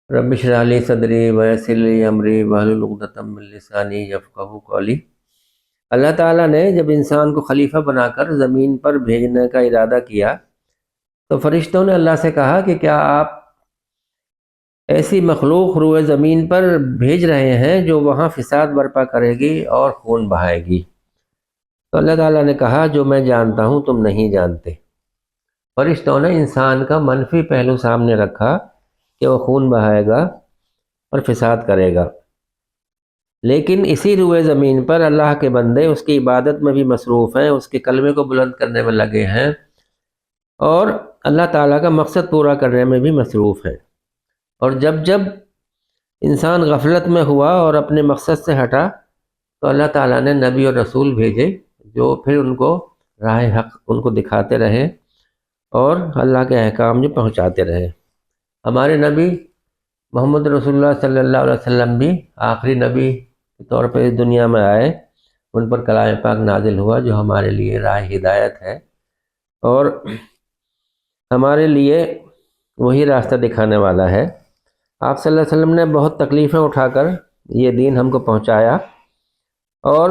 رب اشرح لی صدری ویسر لی امری واحلل عقدۃ من لسانی یفقہوا قولی۔ اللہ تعالیٰ نے جب انسان کو خلیفہ بنا کر زمین پر بھیجنے کا ارادہ کیا تو فرشتوں نے اللہ سے کہا کہ کیا آپ ایسی مخلوق روئے زمین پر بھیج رہے ہیں جو وہاں فساد برپا کرے گی اور خون بہائے گی؟ تو اللہ تعالیٰ نے کہا جو میں جانتا ہوں تم نہیں جانتے۔ فرشتوں نے انسان کا منفی پہلو سامنے رکھا کہ وہ خون بہائے گا اور فساد کرے گا، لیکن اسی روئے زمین پر اللہ کے بندے اس کی عبادت میں بھی مصروف ہیں، اس کے کلمے کو بلند کرنے میں لگے ہیں اور اللہ تعالیٰ کا مقصد پورا کرنے میں بھی مصروف ہیں۔ اور جب جب انسان غفلت میں ہوا اور اپنے مقصد سے ہٹا تو اللہ تعالیٰ نے نبی اور رسول بھیجے جو پھر ان کو راہ حق ان کو دکھاتے رہے اور اللہ کے احکام جو پہنچاتے رہے۔ ہمارے نبی محمد رسول اللہ صلی اللہ علیہ وسلم بھی آخری نبی کے طور پہ اس دنیا میں آئے، ان پر کلام پاک نازل ہوا جو ہمارے لیے راہ ہدایت ہے اور ہمارے لیے وہی راستہ دکھانے والا ہے۔ آپ صلی اللہ علیہ وسلم نے بہت تکلیفیں اٹھا کر یہ دین ہم کو پہنچایا اور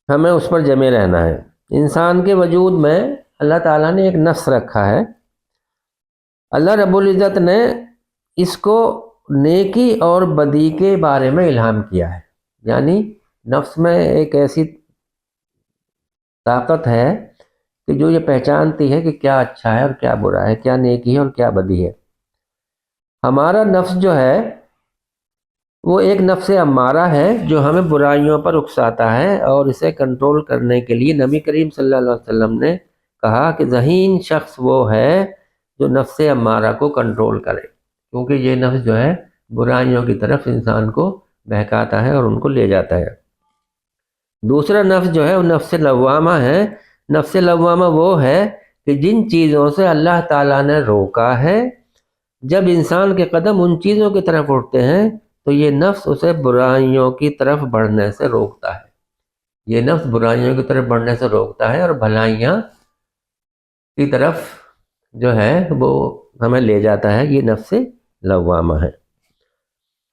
ہمیں اس پر جمے رہنا ہے۔ انسان کے وجود میں اللہ تعالیٰ نے ایک نفس رکھا ہے۔ اللہ رب العزت نے اس کو نیکی اور بدی کے بارے میں الہام کیا ہے، یعنی نفس میں ایک ایسی طاقت ہے کہ جو یہ پہچانتی ہے کہ کیا اچھا ہے اور کیا برا ہے، کیا نیکی ہے اور کیا بدی ہے۔ ہمارا نفس جو ہے وہ ایک نفس امارہ ہے جو ہمیں برائیوں پر اکساتا ہے، اور اسے کنٹرول کرنے کے لیے نبی کریم صلی اللہ علیہ وسلم نے کہا کہ ذہین شخص وہ ہے جو نفس امارہ کو کنٹرول کرے، کیونکہ یہ نفس جو ہے برائیوں کی طرف انسان کو بہکاتا ہے اور ان کو لے جاتا ہے۔ دوسرا نفس جو ہے وہ نفس لوامہ ہے۔ نفس لوامہ وہ ہے کہ جن چیزوں سے اللہ تعالیٰ نے روکا ہے، جب انسان کے قدم ان چیزوں کی طرف اٹھتے ہیں تو یہ نفس اسے برائیوں کی طرف بڑھنے سے روکتا ہے۔ یہ نفس برائیوں کی طرف بڑھنے سے روکتا ہے اور بھلائیاں کی طرف جو ہے وہ ہمیں لے جاتا ہے۔ یہ نفس لوامہ ہے،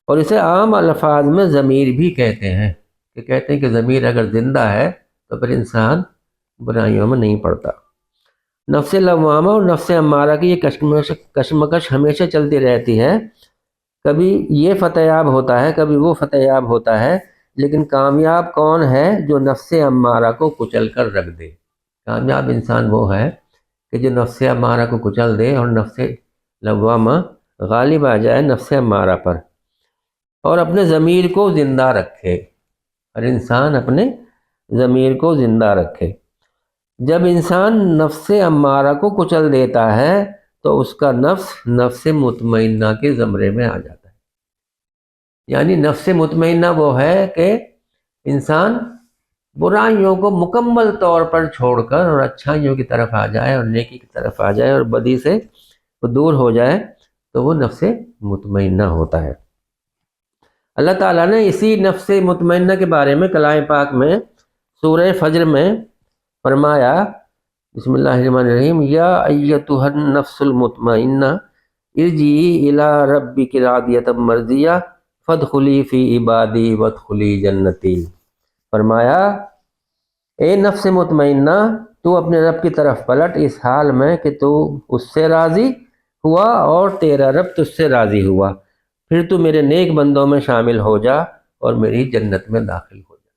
اور اسے عام الفاظ میں ضمیر بھی کہتے ہیں کہ ضمیر اگر زندہ ہے تو پھر انسان برائیوں میں نہیں پڑتا۔ نفس لوامہ اور نفس امارہ کی یہ کشمکش ہمیشہ چلتی رہتی ہے، کبھی یہ فتح یاب ہوتا ہے کبھی وہ فتح یاب ہوتا ہے، لیکن کامیاب کون ہے جو نفس امارہ کو کچل کر رکھ دے؟ کامیاب انسان وہ ہے کہ جو نفس امارہ کو کچل دے اور نفس لوامہ غالب آ جائے نفس امارہ پر، اور اپنے ضمیر کو زندہ رکھے۔ ہر انسان اپنے ضمیر کو زندہ رکھے۔ جب انسان نفس امارہ کو کچل دیتا ہے تو اس کا نفس مطمئنہ کے زمرے میں آ جاتا ہے۔ یعنی نفس مطمئنہ وہ ہے کہ انسان برائیوں کو مکمل طور پر چھوڑ کر اور اچھائیوں کی طرف آ جائے اور نیکی کی طرف آ جائے اور بدی سے وہ دور ہو جائے تو وہ نفس مطمئنہ ہوتا ہے۔ اللہ تعالیٰ نے اسی نفس مطمئنہ کے بارے میں کلام پاک میں سورہ فجر میں فرمایا، بسم اللہ الرحمن الرحیم، یا ایتھا النفس المطمئنہ ارجعی الی ربک راضیۃ مرضیہ فادخلی فی عبادی وادخلی جنتی۔ فرمایا اے نفس مطمئنہ، تو اپنے رب کی طرف پلٹ اس حال میں کہ تو اس سے راضی ہوا اور تیرا رب تجھ سے راضی ہوا، پھر تو میرے نیک بندوں میں شامل ہو جا اور میری جنت میں داخل ہو جا۔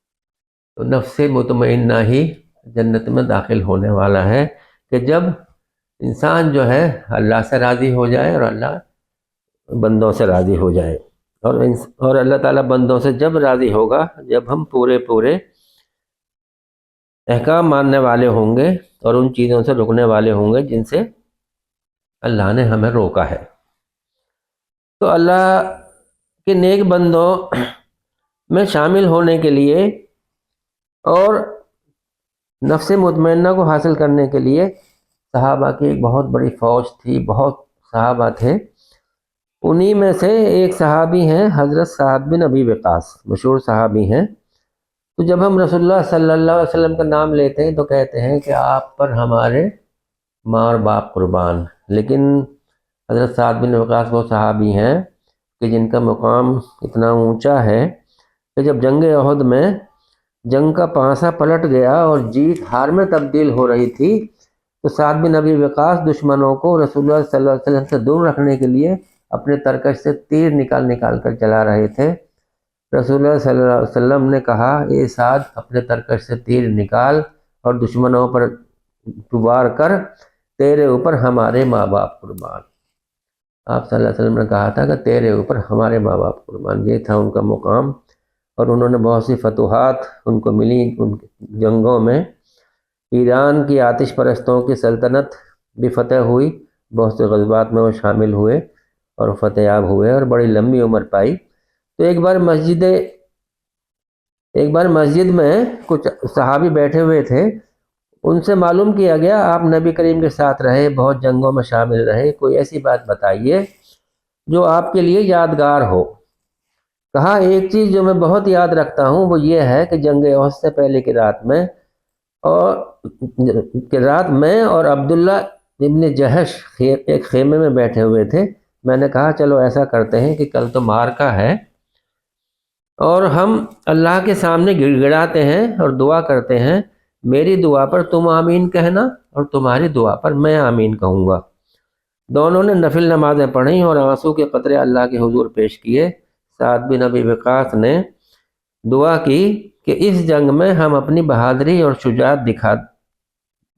تو نفس مطمئنہ ہی جنت میں داخل ہونے والا ہے کہ جب انسان جو ہے اللہ سے راضی ہو جائے اور اللہ بندوں سے راضی ہو جائے، اور اللہ تعالیٰ بندوں سے جب راضی ہوگا جب ہم پورے احکام ماننے والے ہوں گے اور ان چیزوں سے رکنے والے ہوں گے جن سے اللہ نے ہمیں روکا ہے۔ تو اللہ کے نیک بندوں میں شامل ہونے کے لیے اور نفس مطمئنہ کو حاصل کرنے کے لیے صحابہ کی ایک بہت بڑی فوج تھی، بہت صحابہ تھے۔ انہی میں سے ایک صحابی ہیں حضرت سعد بن ابی وقاص، مشہور صحابی ہیں۔ تو جب ہم رسول اللہ صلی اللہ علیہ وسلم کا نام لیتے ہیں تو کہتے ہیں کہ آپ پر ہمارے ماں اور باپ قربان، لیکن حضرت سعد بن وقاص وہ صحابی ہیں کہ جن کا مقام اتنا اونچا ہے کہ جب جنگ احد میں جنگ کا پانسا پلٹ گیا اور جیت ہار میں تبدیل ہو رہی تھی تو سعد بن ابی وقاص دشمنوں کو رسول اللہ صلی اللہ علیہ وسلم سے دور رکھنے کے لیے اپنے ترکش سے تیر نکال کر چلا رہے تھے۔ رسول اللہ صلی اللہ علیہ وسلم نے کہا، اے سعد اپنے ترکش سے تیر نکال اور دشمنوں پر وار کر، تیرے اوپر ہمارے ماں باپ قربان۔ آپ صلی اللہ علیہ وسلم نے کہا تھا کہ تیرے اوپر ہمارے ماں باپ قربان، یہ تھا ان کا مقام، اور انہوں نے بہت سی فتوحات ان کو ملی ان جنگوں میں۔ ایران کی آتش پرستوں کی سلطنت بھی فتح ہوئی، بہت سے غزوات میں وہ شامل ہوئے اور فتح یاب ہوئے اور بڑی لمبی عمر پائی۔ تو ایک بار مسجد میں کچھ صحابی بیٹھے ہوئے تھے، ان سے معلوم کیا گیا آپ نبی کریم کے ساتھ رہے، بہت جنگوں میں شامل رہے، کوئی ایسی بات بتائیے جو آپ کے لیے یادگار ہو۔ کہا، ایک چیز جو میں بہت یاد رکھتا ہوں وہ یہ ہے کہ جنگ احد سے پہلے کی رات میں اور عبداللہ ابن جہش ایک خیمے میں بیٹھے ہوئے تھے۔ میں نے کہا چلو ایسا کرتے ہیں کہ کل تو معرکہ ہے اور ہم اللہ کے سامنے گڑ گڑاتے ہیں اور دعا کرتے ہیں، میری دعا پر تم آمین کہنا اور تمہاری دعا پر میں آمین کہوں گا۔ دونوں نے نفل نمازیں پڑھیں اور آنسو کے قطرے اللہ کے حضور پیش کیے۔ سعد بن ابی وقاص نے دعا کی کہ اس جنگ میں ہم اپنی بہادری اور شجاعت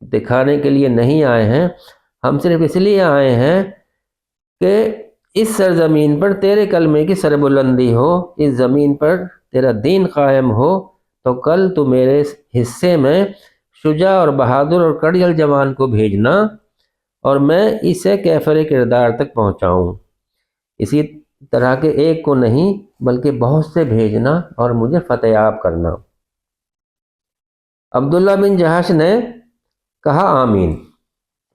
دکھانے کے لیے نہیں آئے ہیں، ہم صرف اس لیے آئے ہیں کہ اس سرزمین پر تیرے کلمے کی سربلندی ہو، اس زمین پر تیرا دین قائم ہو، تو کل تو میرے حصے میں شجاع اور بہادر اور کڑیل جوان کو بھیجنا اور میں اسے کیفر کردار تک پہنچاؤں، اسی طرح کے ایک کو نہیں بلکہ بہت سے بھیجنا اور مجھے فتح یاب کرنا۔ عبداللہ بن جہش نے کہا آمین۔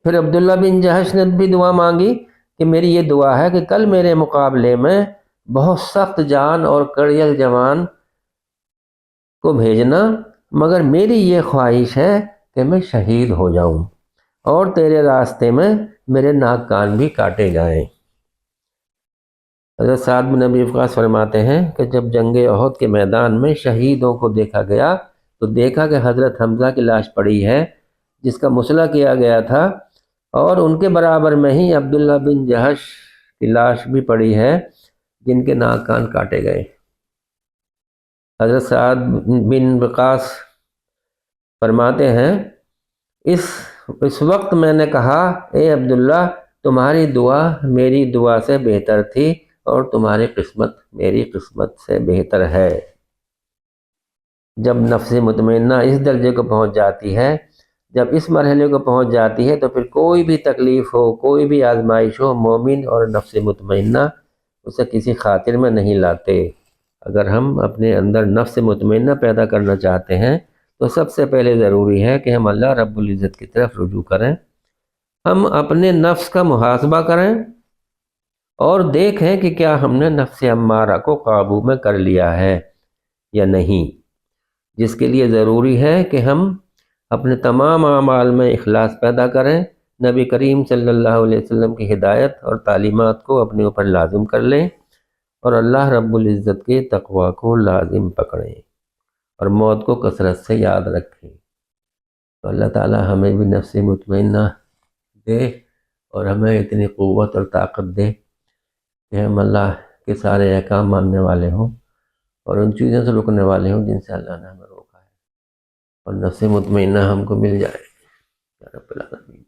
پھر عبداللہ بن جہش نے بھی دعا مانگی کہ میری یہ دعا ہے کہ کل میرے مقابلے میں بہت سخت جان اور کڑیل جوان کو بھیجنا، مگر میری یہ خواہش ہے کہ میں شہید ہو جاؤں اور تیرے راستے میں میرے ناک کان بھی کاٹے جائیں۔ حضرت سعد بن ابی وقاص فرماتے ہیں کہ جب جنگ احد کے میدان میں شہیدوں کو دیکھا گیا تو دیکھا کہ حضرت حمزہ کی لاش پڑی ہے جس کا مسئلہ کیا گیا تھا، اور ان کے برابر میں ہی عبداللہ بن جہش کی لاش بھی پڑی ہے جن کے ناک کان کاٹے گئے۔ حضرت سعد بن وقاص فرماتے ہیں، اس وقت میں نے کہا، اے عبداللہ تمہاری دعا میری دعا سے بہتر تھی اور تمہاری قسمت میری قسمت سے بہتر ہے۔ جب نفس مطمئنہ اس درجے کو پہنچ جاتی ہے، جب اس مرحلے کو پہنچ جاتی ہے تو پھر کوئی بھی تکلیف ہو، کوئی بھی آزمائش ہو، مومن اور نفس مطمئنہ اسے کسی خاطر میں نہیں لاتے۔ اگر ہم اپنے اندر نفس مطمئنہ پیدا کرنا چاہتے ہیں تو سب سے پہلے ضروری ہے کہ ہم اللہ رب العزت کی طرف رجوع کریں، ہم اپنے نفس کا محاسبہ کریں اور دیکھیں کہ کیا ہم نے نفس امارہ کو قابو میں کر لیا ہے یا نہیں، جس کے لیے ضروری ہے کہ ہم اپنے تمام اعمال میں اخلاص پیدا کریں، نبی کریم صلی اللہ علیہ وسلم کی ہدایت اور تعلیمات کو اپنے اوپر لازم کر لیں اور اللہ رب العزت کے تقوی کو لازم پکڑیں اور موت کو کثرت سے یاد رکھیں۔ تو اللہ تعالی ہمیں بھی نفس مطمئنہ دے اور ہمیں اتنی قوت اور طاقت دے کہ ہم اللہ کے سارے احکام ماننے والے ہوں اور ان چیزوں سے رکنے والے ہوں جن سے اللہ نے ہمیں روکا ہے، اور نفس مطمئنہ ہم کو مل جائے یا رب العالمین۔